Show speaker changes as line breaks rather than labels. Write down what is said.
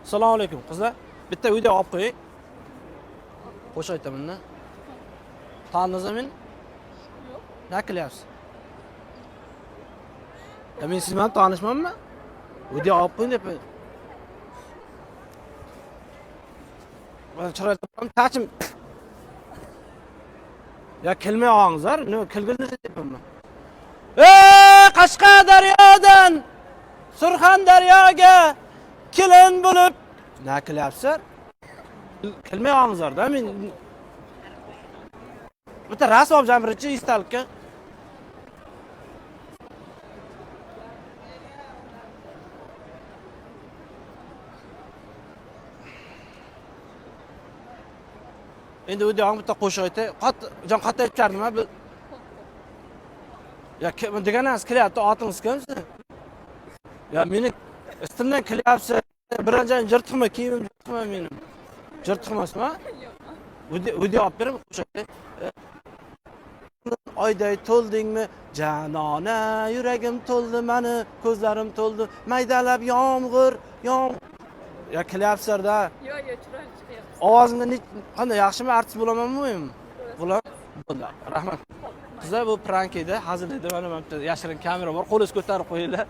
Assalomu alaykum qizlar. Bitta video olib qo'ying. Qo'sh aytaman-da. Tanidingizmi meni?
Yo'q.
Nima qilyapsiz? Men siz bilan tanishmanmi? Video olib qo'ying deb. Men chiroyli topdim, tachim. Ya kelmay olingizlar, nima kelgilni deyapman. Qashqadaryodan Surxondaryoga kelin bo'lib nima qilyapsizlar? Kelmay olingizlar-da, men bitta rasm olacağım birinchi istalibga. Endi videoga bitta qo'shiq aytay. Jon qattiq aytardimmi? Ya deganingiz kelyapti, otingiz kim siz? Ya meni istimdan kelyapsiz. Birinchidan jirtiqma, kiyimim jirtiqma menim. Jirtiq emasmi? Video olib berib qo'shiq aytay. Oyday to'ldingmi? Janona, yuragim to'ldi meni, ko'zlarim to'ldi. Maydalab yomg'ir. Ya kelyapsizlar-da.
Yo'q, chiroyli chiqyapsiz.
Ovozimda qanday yaxshimi, artist bo'lamanmi men? Bo'ladi. Rahmat. Qizlar bu prank edi, hazil edi. Mana bu yashirin kamera bor. Qo'lingizni ko'tarib qo'yinglar.